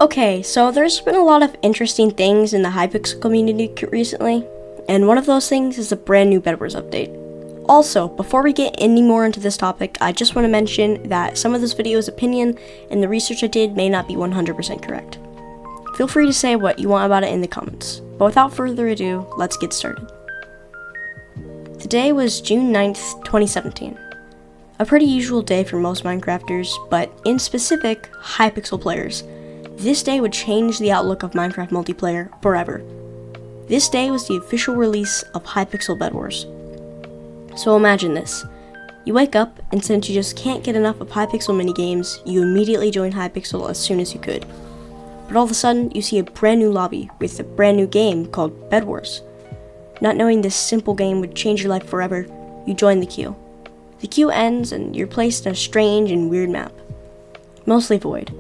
Okay, so there's been a lot of interesting things in the Hypixel community recently, and one of those things is the brand new Bedwars update. Also, before we get any more into this topic, I just want to mention that some of this video is opinion, and the research I did may not be 100% correct. Feel free to say what you want about it in the comments, but without further ado, let's get started. Today was June 9th, 2017. A pretty usual day for most Minecrafters, but in specific, Hypixel players. This day would change the outlook of Minecraft multiplayer forever. This day was the official release of Hypixel Bedwars. So imagine this. You wake up, and since you just can't get enough of Hypixel minigames, you immediately join Hypixel as soon as you could. But all of a sudden, you see a brand new lobby with a brand new game called Bedwars. Not knowing this simple game would change your life forever, you join the queue. The queue ends, and you're placed in a strange and weird map. Mostly void.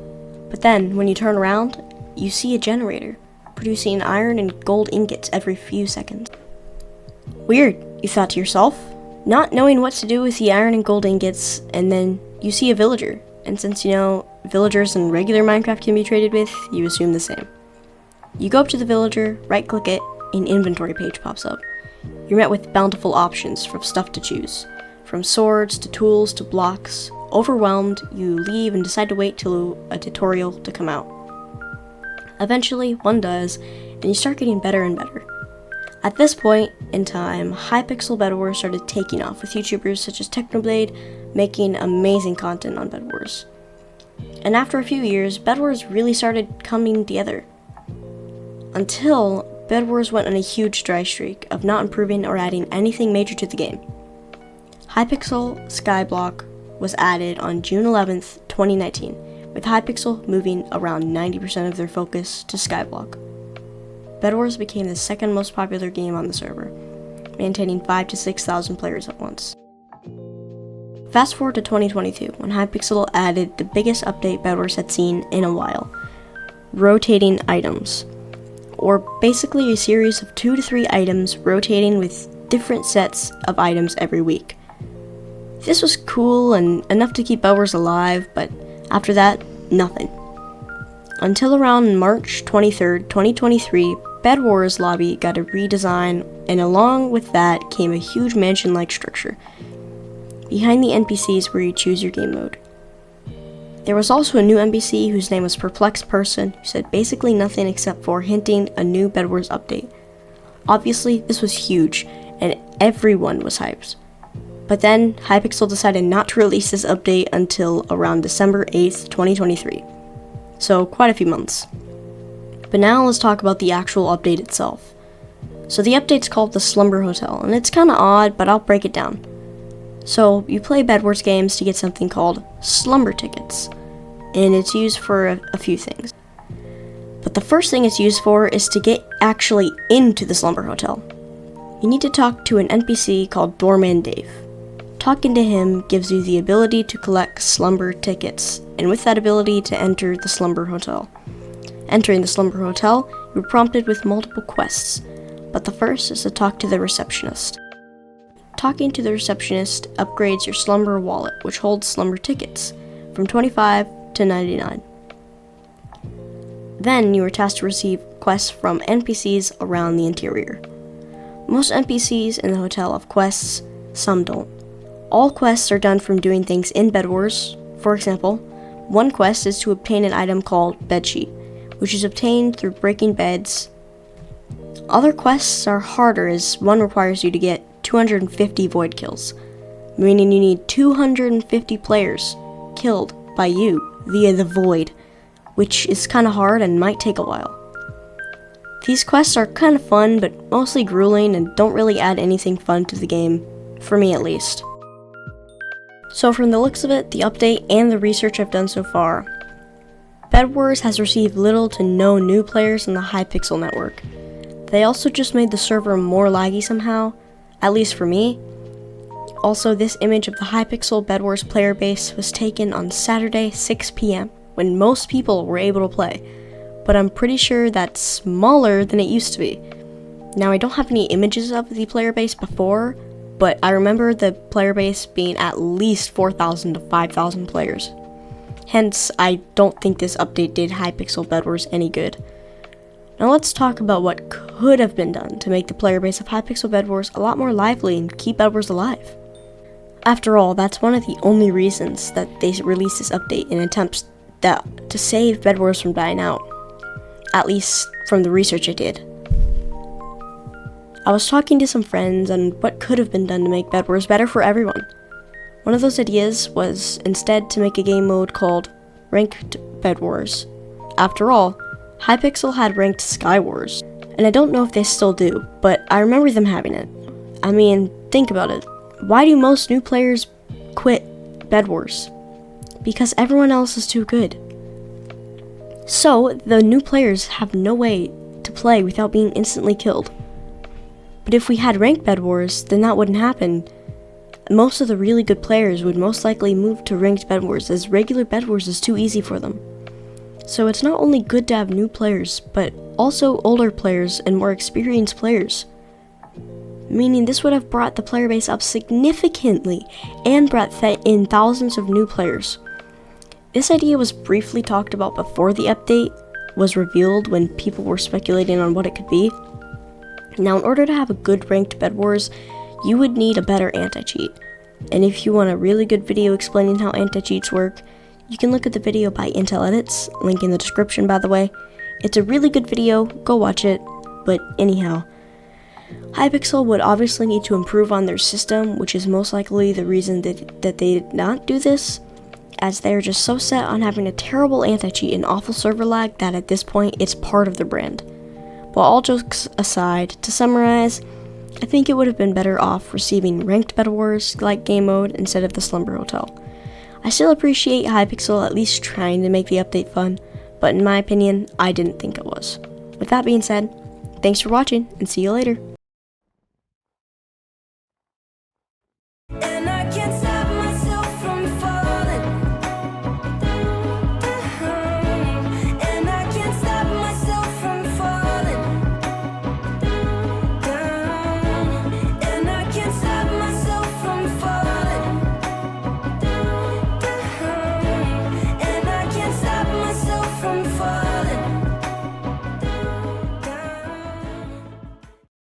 But then, when you turn around, you see a generator, producing iron and gold ingots every few seconds. Weird, you thought to yourself, not knowing what to do with the iron and gold ingots, and then you see a villager, and since you know villagers in regular Minecraft can be traded with, you assume the same. You go up to the villager, right-click it, an inventory page pops up. You're met with bountiful options from stuff to choose, from swords to tools to blocks. Overwhelmed, you leave and decide to wait till a tutorial to come out. Eventually, one does, and you start getting better and better. At this point in time, Hypixel Bedwars started taking off, with YouTubers such as Technoblade making amazing content on Bedwars. And after a few years, Bedwars really started coming together. Until Bedwars went on a huge dry streak of not improving or adding anything major to the game. Hypixel Skyblock was added on June 11th, 2019, with Hypixel moving around 90% of their focus to Skyblock. Bedwars became the second most popular game on the server, maintaining 5,000 to 6,000 players at once. Fast forward to 2022, when Hypixel added the biggest update Bedwars had seen in a while, rotating items, or basically a series of 2 to 3 items rotating with different sets of items every week. This was cool and enough to keep Bedwars alive, but after that, nothing. Until around March 23rd, 2023, Bedwars lobby got a redesign, and along with that came a huge mansion-like structure behind the NPCs where you choose your game mode. There was also a new NPC whose name was Perplexed Person, who said basically nothing except for hinting a new Bedwars update. Obviously, this was huge, and everyone was hyped. But then, Hypixel decided not to release this update until around December 8th, 2023. So, quite a few months. But now let's talk about the actual update itself. So the update's called the Slumber Hotel, and it's kinda odd, but I'll break it down. So, you play Bedwars games to get something called Slumber Tickets, and it's used for a few things. But the first thing it's used for is to get actually into the Slumber Hotel. You need to talk to an NPC called Doorman Dave. Talking to him gives you the ability to collect slumber tickets, and with that ability to enter the Slumber Hotel. Entering the Slumber Hotel, you're prompted with multiple quests, but the first is to talk to the receptionist. Talking to the receptionist upgrades your Slumber wallet, which holds slumber tickets, from 25 to 99. Then you are tasked to receive quests from NPCs around the interior. Most NPCs in the hotel have quests, some don't. All quests are done from doing things in Bedwars. For example, one quest is to obtain an item called Bedsheet, which is obtained through breaking beds. Other quests are harder, as one requires you to get 250 void kills, meaning you need 250 players killed by you via the void, which is kinda hard and might take a while. These quests are kinda fun, but mostly grueling and don't really add anything fun to the game, for me at least. So from the looks of it, the update, and the research I've done so far, Bedwars has received little to no new players in the Hypixel network. They also just made the server more laggy somehow, at least for me. Also, this image of the Hypixel Bedwars player base was taken on Saturday 6 p.m. when most people were able to play, but I'm pretty sure that's smaller than it used to be. Now, I don't have any images of the player base before, but I remember the player base being at least 4,000 to 5,000 players. Hence, I don't think this update did Hypixel Bedwars any good. Now let's talk about what could have been done to make the player base of Hypixel Bedwars a lot more lively and keep Bedwars alive. After all, that's one of the only reasons that they released this update in attempts to save Bedwars from dying out. At least from the research I did. I was talking to some friends on what could have been done to make Bedwars better for everyone. One of those ideas was instead to make a game mode called Ranked Bedwars. After all, Hypixel had ranked Skywars, and I don't know if they still do, but I remember them having it. I mean, think about it. Why do most new players quit Bedwars? Because everyone else is too good. So, the new players have no way to play without being instantly killed. But if we had ranked Bedwars, then that wouldn't happen. Most of the really good players would most likely move to ranked Bedwars, as regular Bedwars is too easy for them. So it's not only good to have new players, but also older players and more experienced players. Meaning this would have brought the player base up significantly and brought in thousands of new players. This idea was briefly talked about before the update was revealed when people were speculating on what it could be. Now, in order to have a good ranked Bedwars, you would need a better anti-cheat. And if you want a really good video explaining how anti-cheats work, you can look at the video by Intel Edits, link in the description by the way. It's a really good video, go watch it, but anyhow. Hypixel would obviously need to improve on their system, which is most likely the reason that they did not do this, as they are just so set on having a terrible anti-cheat and awful server lag that at this point it's part of their brand. But all jokes aside, to summarize, I think it would have been better off receiving ranked Bedwars like game mode instead of the Slumber Hotel. I still appreciate Hypixel at least trying to make the update fun, but in my opinion, I didn't think it was. With that being said, thanks for watching and see you later. And I can't